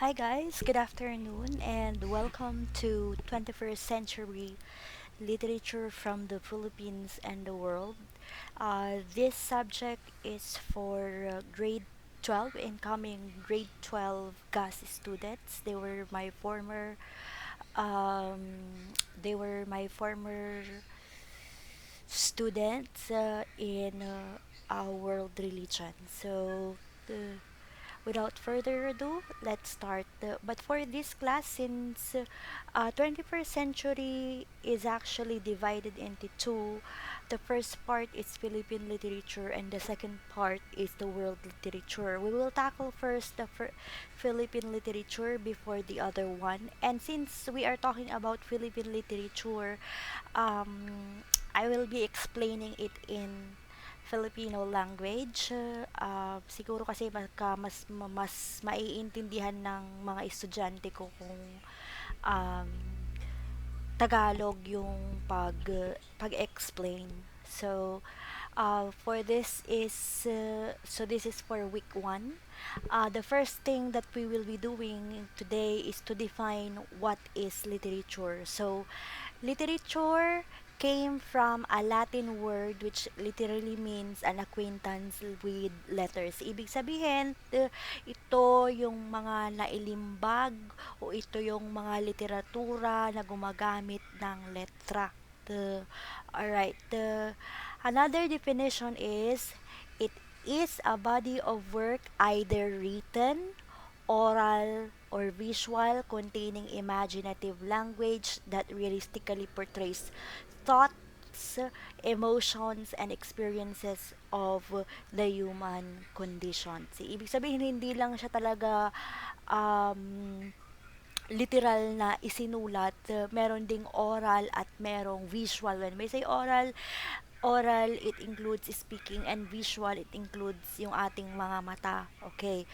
Hi guys, good afternoon and welcome to 21st Century Literature from the Philippines and the World. This subject is for grade 12 incoming grade 12 GAS students. Um, they were my former students in our world religion. The Without further ado, let's start. But for this class, since 21st century is actually divided into two, the first part is Philippine literature and the second part is the world literature. We will tackle first the Philippine literature before the other one. And since we are talking about Philippine literature, I will be explaining it in Filipino language. Siguro kasi mas maiintindihan ng mga estudyante ko kung um, Tagalog yung pag-explain. For this is for week 1. The first thing that we will be doing today is to define what is literature. Literature came from a Latin word which literally means an acquaintance with letters. Ibig sabihin, ito yung mga nailimbag o ito yung mga literatura na gumagamit ng letra. Alright. Another definition is it is a body of work either written, oral, or visual containing imaginative language that realistically portrays thoughts, emotions, and experiences of the human condition. Ibig sabihin, hindi lang siya talaga um, literal na isinulat, meron ding oral at merong visual. When we say oral, it includes speaking, and visual, it includes yung ating mga mata. Okay.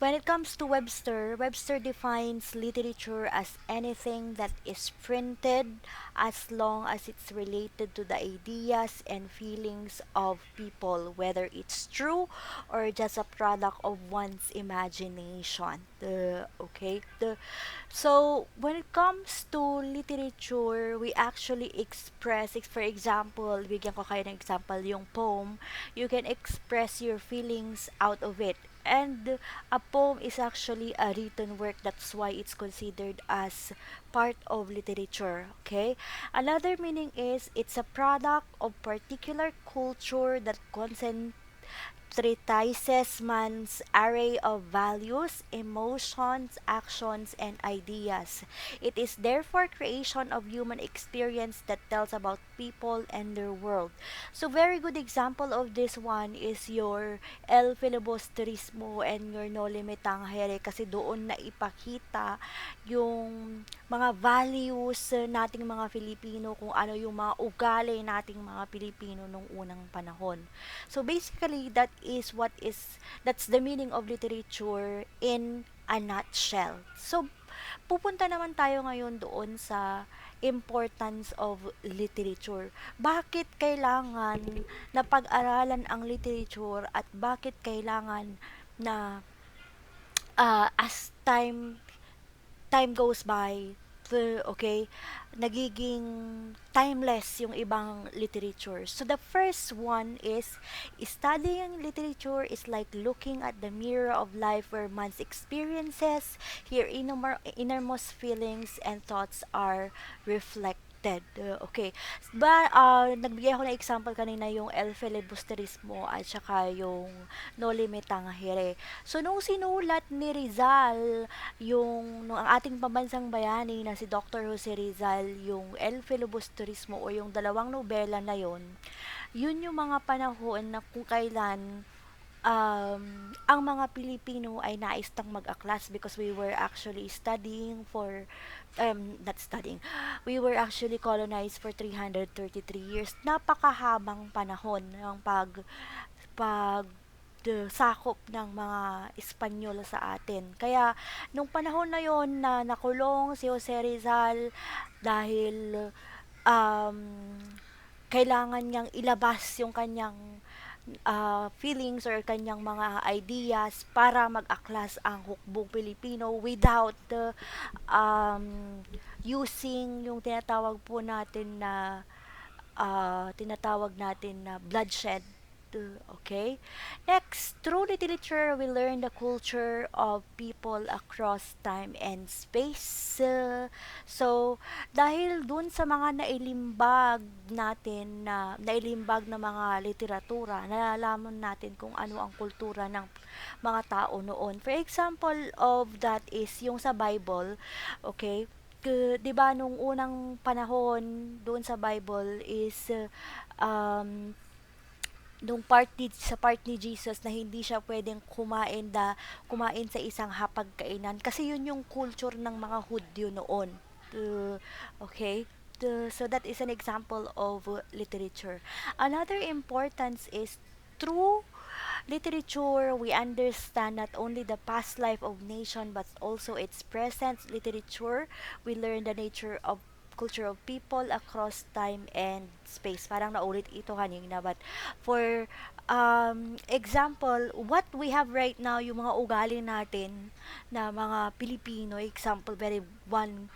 When it comes to Webster, Webster defines literature as anything that is printed as long as it's related to the ideas and feelings of people, whether it's true or just a product of one's imagination. So when it comes to literature, we actually express, for example, bigyan ko kayo ng example, yung poem, you can express your feelings out of it. And a poem is actually a written work. That's why it's considered as part of literature. Okay. Another meaning is it's a product of particular culture that treatises man's array of values, emotions, actions, and ideas. It is therefore creation of human experience that tells about people and their world. So very good example of this one is your El Filibusterismo and your No Limitang Here kasi doon na ipakita yung mga values nating mga Filipino, kung ano yung mga ugali nating mga Pilipino nung unang panahon. So basically that's the meaning of literature in a nutshell. So pupunta naman tayo ngayon doon sa importance of literature. Bakit kailangan na pag-aralan ang literature at bakit kailangan na as time goes by, okay, nagiging timeless yung ibang literature. So the first one is studying literature is like looking at the mirror of life where man's experiences, your innermost feelings and thoughts are reflected. Okay. Nagbigay ako ng example kanina yung El Filibusterismo at saka yung No Limitang Here. So, nung sinulat ni Rizal nung ang ating pambansang bayani na si Dr. Jose Rizal, yung El Filibusterismo o yung dalawang nobela na yun yung mga panahon na kung kailan ang mga Pilipino ay naistang mag-aklas because we were actually not studying, we were actually colonized for 333 years. Napakahabang panahon ng pag sakop ng mga Espanyol sa atin. Kaya, nung panahon na yon na nakulong si Jose Rizal dahil um, kailangan niyang ilabas yung kanyang feelings or kanyang mga ideas para mag-aklas ang hukbong Pilipino without using yung tinatawag natin na bloodshed. Okay? Next, through literature, we learn the culture of people across time and space. So, dahil dun sa mga nailimbag na mga literatura, nalalaman natin kung ano ang kultura ng mga tao noon. For example of that is yung sa Bible, okay? 'Di ba nung unang panahon doon sa Bible is um sa part ni Jesus na hindi siya pwedeng kumain sa isang hapagkainan kasi yun yung culture ng mga Hudyo noon. Okay? So that is an example of literature. Another importance is through literature, we understand not only the past life of nation but also its present. Literature, we learn the nature of culture of people across time and space. Parang naulit ito kanina, but for example, what we have right now, yung mga ugali natin na mga Pilipino, example, very one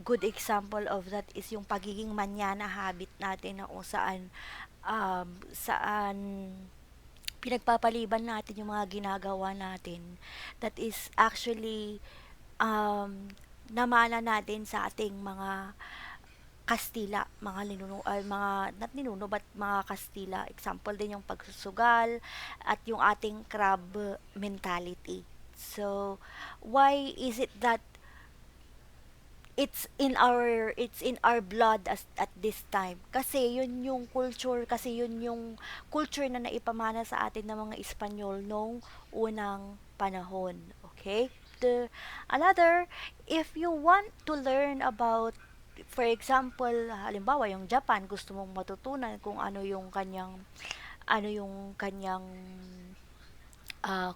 good example of that is yung pagiging manyana habit natin na kung saan pinagpapaliban natin yung mga ginagawa natin that is actually namana natin sa ating mga Kastila, mga ninuno ay mga not ninuno but mga Kastila. Example din yung pagsusugal at yung ating crab mentality. So, why is it that it's in our blood at this time kasi yun yung culture, kasi yun yung culture na naipamana sa atin ng mga Espanyol nung unang panahon. Okay? Another, if you want to learn about, for example, halimbawa yung Japan, gusto mong matutunan kung ano yung kanyang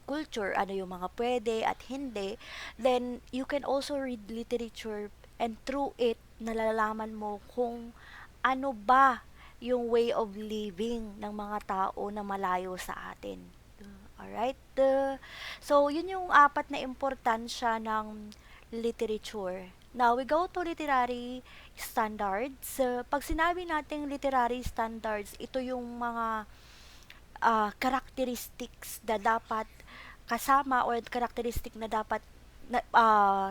culture, ano yung mga pwede at hindi, then you can also read literature and through it, nalalaman mo kung ano ba yung way of living ng mga tao na malayo sa atin. Alright? So, yun yung apat na importansya ng literature. Now, we go to literary standards. Pag sinabi nating literary standards, ito yung mga characteristics na dapat kasama or characteristic na dapat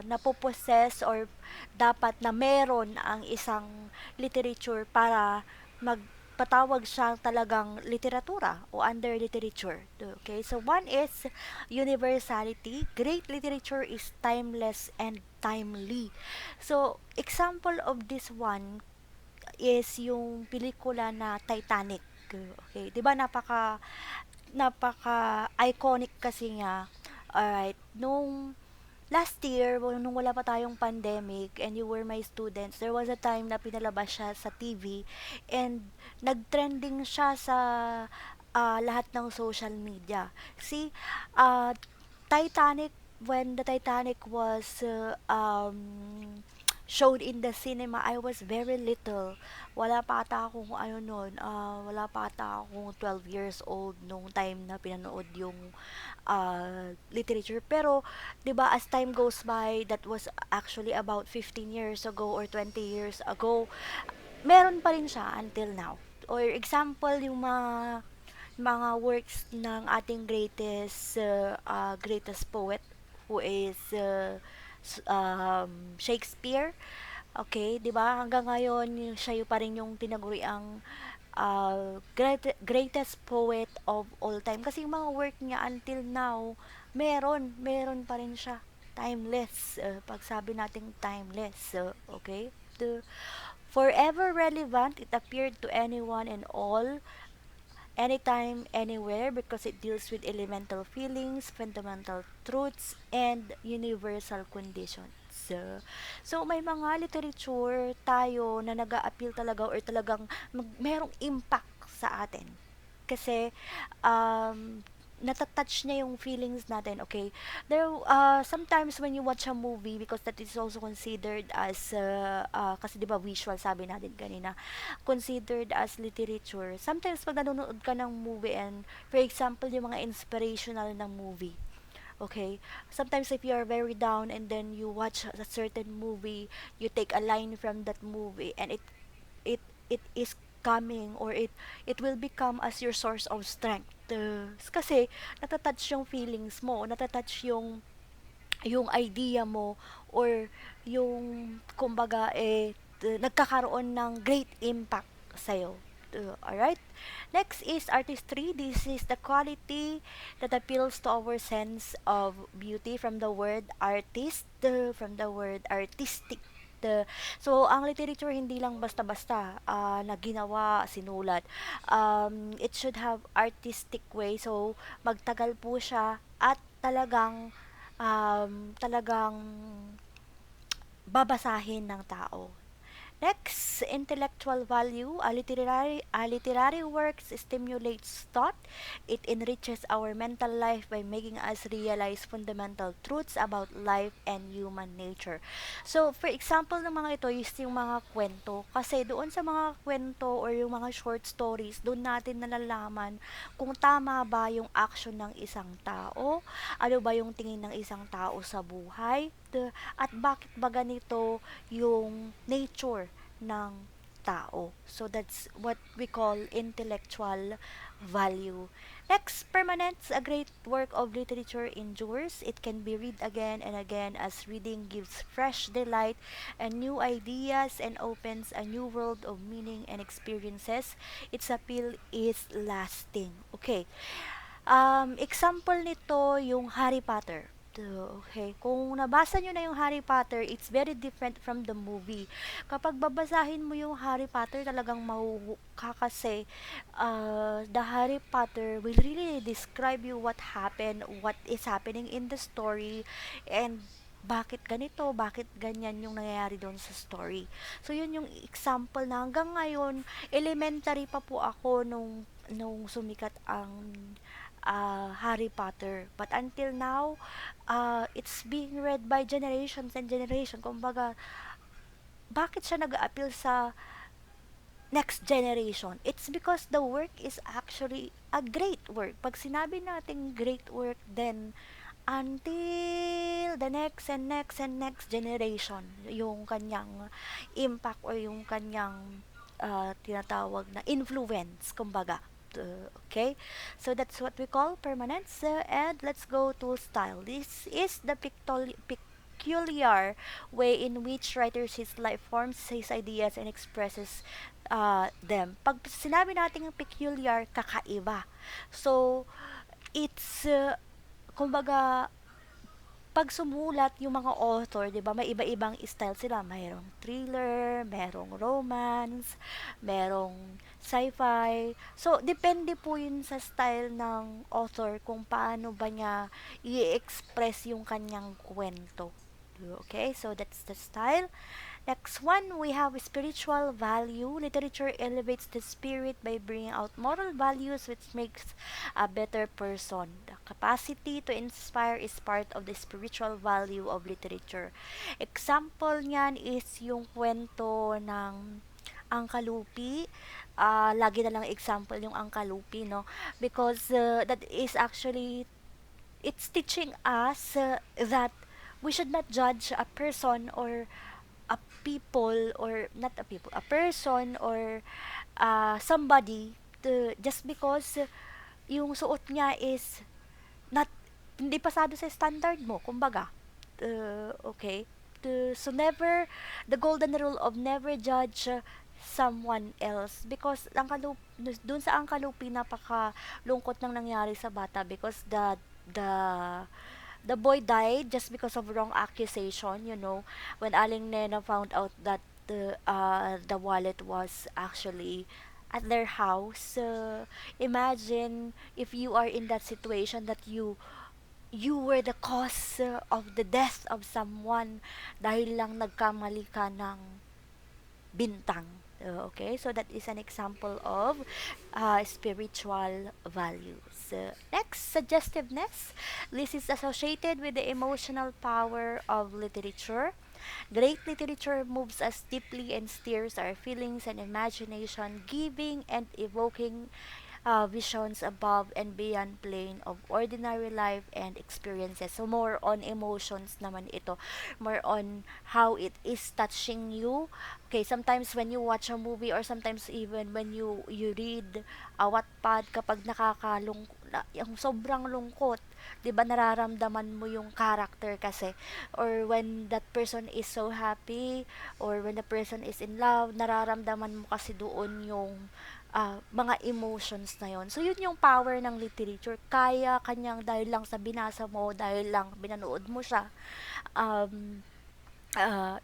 napoposes or dapat na meron ang isang literature para magpatawag siya talagang literatura o under literature. Okay, so one is universality. Great literature is timeless and timely. So, example of this one is yung pelikula na Titanic. Okay, 'di ba napaka iconic kasi nga. Alright, nung last year, nung wala pa tayong pandemic and you were my students, there was a time na pinalabas siya sa TV and nagtrending siya sa lahat ng social media. See, Titanic, when the Titanic was showed in the cinema, I was very little. Wala pa ata akong ano nun, wala pa ata akong 12 years old nung time na pinanood yung literature. Pero, 'di ba, as time goes by, that was actually about 15 years ago or 20 years ago, meron pa rin siya until now. Or example, yung mga works ng ating greatest poet who is Shakespeare. Okay, 'di ba? Hanggang ngayon siya yung pa rin yung tinaguriang greatest poet of all time kasi yung mga work niya until now meron pa rin siya, timeless. Pag sabi nating timeless, okay, forever relevant, it appeared to anyone and all, anytime, anywhere, because it deals with elemental feelings, fundamental truths, and universal conditions. So may mga literature tayo na nag-a-appeal talaga or talagang merong impact sa atin. Kasi, um, natatouch niya yung feelings natin, okay? There, sometimes when you watch a movie, because that is also considered as, kasi di ba visual, sabi natin kanina, considered as literature. Sometimes pag nanonood ka ng movie and, for example, yung mga inspirational ng movie, okay? Sometimes if you are very down and then you watch a certain movie, you take a line from that movie and it it is coming, or it will become as your source of strength. Kasi natatouch yung feelings mo, natatouch yung idea mo, or yung kumbaga nagkakaroon ng great impact sa'yo. Alright? Next is artistry. This is the quality that appeals to our sense of beauty, from the word artist, from the word artistic. So, ang literature hindi lang basta-basta na ginawa, sinulat. It should have artistic way. So, magtagal po siya at talagang babasahin ng tao. Next, intellectual value. A literary works stimulates thought. It enriches our mental life by making us realize fundamental truths about life and human nature. So, for example ng mga ito is yung mga kwento. Kasi doon sa mga kwento or yung mga short stories, doon natin nalalaman kung tama ba yung action ng isang tao, ano ba yung tingin ng isang tao sa buhay, at bakit ba ganito yung nature ng tao. So that's what we call intellectual value. Next, permanence. A great work of literature endures. It can be read again and again, as reading gives fresh delight and new ideas and opens a new world of meaning and experiences. Its appeal is lasting. Okay. Example nito yung Harry Potter. Okay. Kung nabasa nyo na yung Harry Potter, it's very different from the movie. Kapag babasahin mo yung Harry Potter, talagang mahuhu ka, kasi the Harry Potter will really describe you what happened, what is happening in the story, and bakit ganito, bakit ganyan yung nangyayari doon sa story. So, yun yung example na hanggang ngayon, elementary pa po ako nung sumikat ang Harry Potter. But until now, it's being read by generations and generations. Kumbaga, bakit siya nag-appeal sa next generation? It's because the work is actually a great work. Pag sinabi natin great work, then until the next and next and next generation, yung kanyang impact or yung kanyang tinatawag na influence, kumbaga. Okay, so that's what we call permanence. And let's go to style. This is the peculiar way in which writer his life forms his ideas and expresses them. Pag sinabi natin yung peculiar, kakaiba. So, it's kumbaga, pag sumulat yung mga author, 'di ba, may iba-ibang style sila. Mayroong thriller, merong romance, merong sci-fi. So, depende po yun sa style ng author kung paano ba niya i-express yung kanyang kwento. Okay, so that's the style. Next one, we have spiritual value. Literature elevates the spirit by bringing out moral values which makes a better person. The capacity to inspire is part of the spiritual value of literature. Example niyan is yung kwento ng Angkalupi. Lagi na lang example yung Angkalupi, no? Because that is actually, it's teaching us that we should not judge a person or a people, or not a people, a person or somebody just because yung suot niya is not, hindi pasado sa standard mo, kumbaga. Okay, so never, the golden rule of never judge someone else, because dun sa Angkalupi, napaka lungkot nang nangyari sa bata, because the the boy died just because of wrong accusation, when Aling Nena found out that the wallet was actually at their house. Imagine if you are in that situation, that you were the cause of the death of someone dahil lang nagkamali ka ng bintang. Okay, so that is an example of spiritual values. Next, suggestiveness. This is associated with the emotional power of literature. Great literature moves us deeply and stirs our feelings and imagination, giving and evoking visions above and beyond plane of ordinary life and experiences. So more on emotions naman ito. More on how it is touching you. Okay, sometimes when you watch a movie or sometimes even when you read a Wattpad kapag yung sobrang lungkot, 'di ba nararamdaman mo yung character kasi, or when that person is so happy or when the person is in love, nararamdaman mo kasi doon yung mga emotions na yon. So, yun yung power ng literature. Kaya kanyang dahil lang sa binasa mo, dahil lang binanood mo siya, um,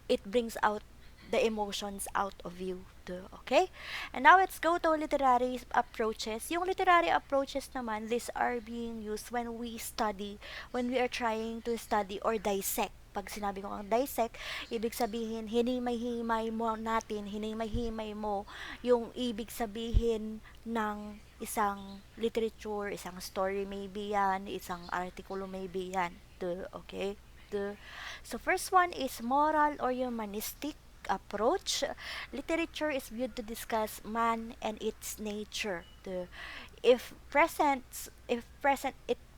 it brings out the emotions out of you too, okay? And now let's go to literary approaches. Yung literary approaches naman, these are being used when we study, when we are trying to study or dissect. Pag sinabi ko ang dissect, ibig sabihin, hinimay-himay mo natin, hinimay-himay mo yung ibig sabihin ng isang literature, isang story maybe yan, isang artikulo maybe yan. Okay? So first one is moral or humanistic approach. Literature is viewed to discuss man and its nature. If present it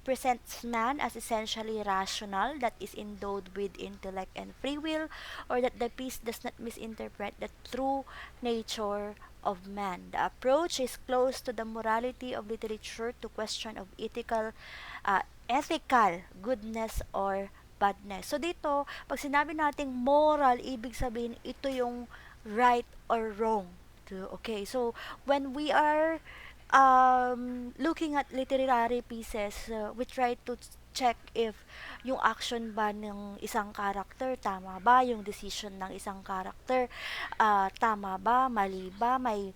presents man as essentially rational, that is endowed with intellect and free will, or that the piece does not misinterpret the true nature of man. The approach is close to the morality of literature to question of ethical goodness or badness. So dito, pag sinabi nating moral, ibig sabihin ito yung right or wrong. Okay, so when we are looking at literary pieces, we try to check if yung action ba ng isang character tama ba, yung decision ng isang character tama ba, mali ba, may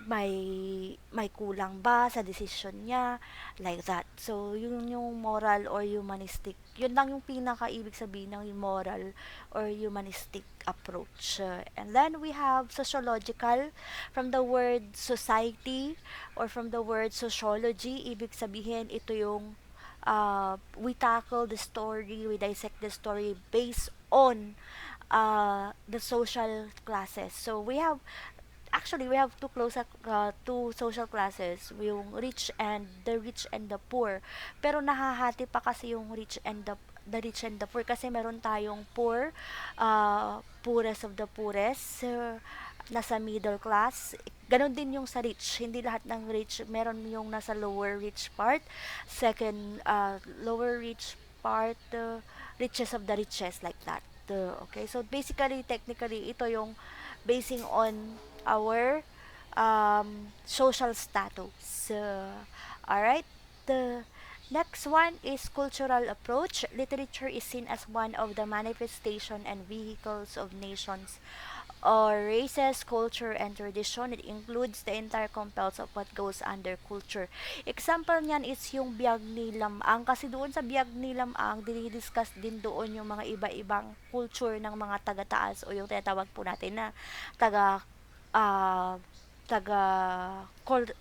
may kulang ba sa decision niya, like that. So yun yung moral or humanistic, yun lang yung pinaka ibig sabihin ng moral or humanistic approach. And then we have sociological, from the word society or from the word sociology, ibig sabihin ito yung we tackle the story, we dissect the story based on the social classes. So we have two social classes, yung rich and the poor. Pero nahahati pa kasi yung rich and the poor kasi meron tayong poor, poorest of the poorest, nasa middle class. Ganon din yung sa rich. Hindi lahat ng rich, meron yung nasa lower rich part. Second, lower rich part, richest of the richest, like that. Okay, so basically, technically, ito yung basing on our social status. Alright, the next one is cultural approach. Literature is seen as one of the manifestation and vehicles of nations or races, culture, and tradition. It includes the entire complex of what goes under culture. Example niyan is yung biyag ni Lamang. Kasi doon sa biyag ni Lamang, dinidiscuss din doon yung mga iba-ibang culture ng mga taga-taas o yung tinatawag po natin na taga ah, taga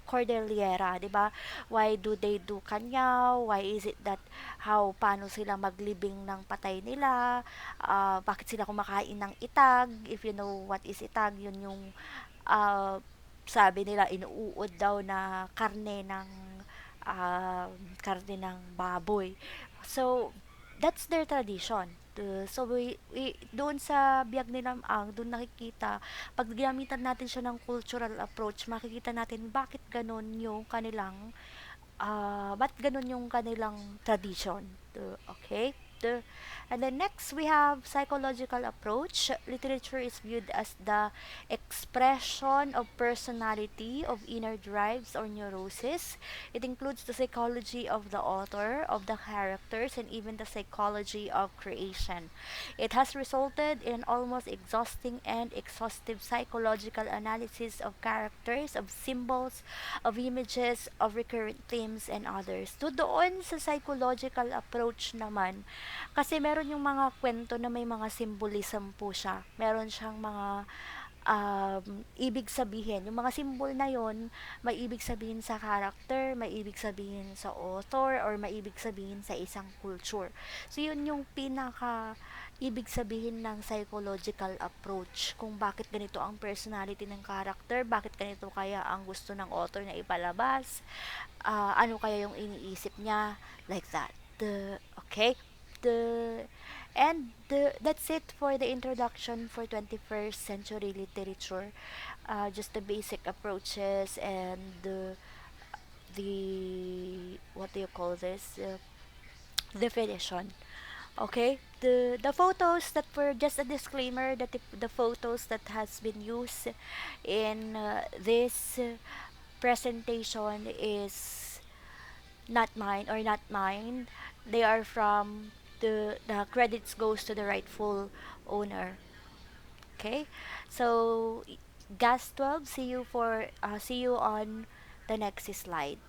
Cordillera, 'di ba? Why do they do kanyaw? Why is it that paano sila maglibing ng patay nila? Bakit sila kumakain ng itag? If you know what is itag, yun yung ah, sabi nila inuud daw na ah, karne ng baboy. So that's their tradition. So doon sa biyag ni Lamang, doon nakikita, pag ginamitan natin siya ng cultural approach, makikita natin bakit ganun yung kanilang tradition. Okay? And then next, we have psychological approach. Literature is viewed as the expression of personality, of inner drives or neurosis. It includes the psychology of the author, of the characters, and even the psychology of creation. It has resulted in an almost exhausting and exhaustive psychological analysis of characters, of symbols, of images, of recurrent themes, and others. So, doon sa psychological approach naman, kasi meron yung mga kwento na may mga symbolism po siya. Meron siyang mga ibig sabihin. Yung mga symbol na yon, may ibig sabihin sa character, may ibig sabihin sa author, or may ibig sabihin sa isang culture. So, yun yung pinaka ibig sabihin ng psychological approach kung bakit ganito ang personality ng character, bakit ganito kaya ang gusto ng author na ipalabas, ano kaya yung iniisip niya, like that. Okay? The that's it for the introduction for 21st century literature. Just the basic approaches and the what do you call this, definition. Okay, the photos that were, just a disclaimer that the photos that has been used in this presentation is not mine, or not mine. They are from the credits goes to the rightful owner. Okay, so gas 12. See you on the next slide.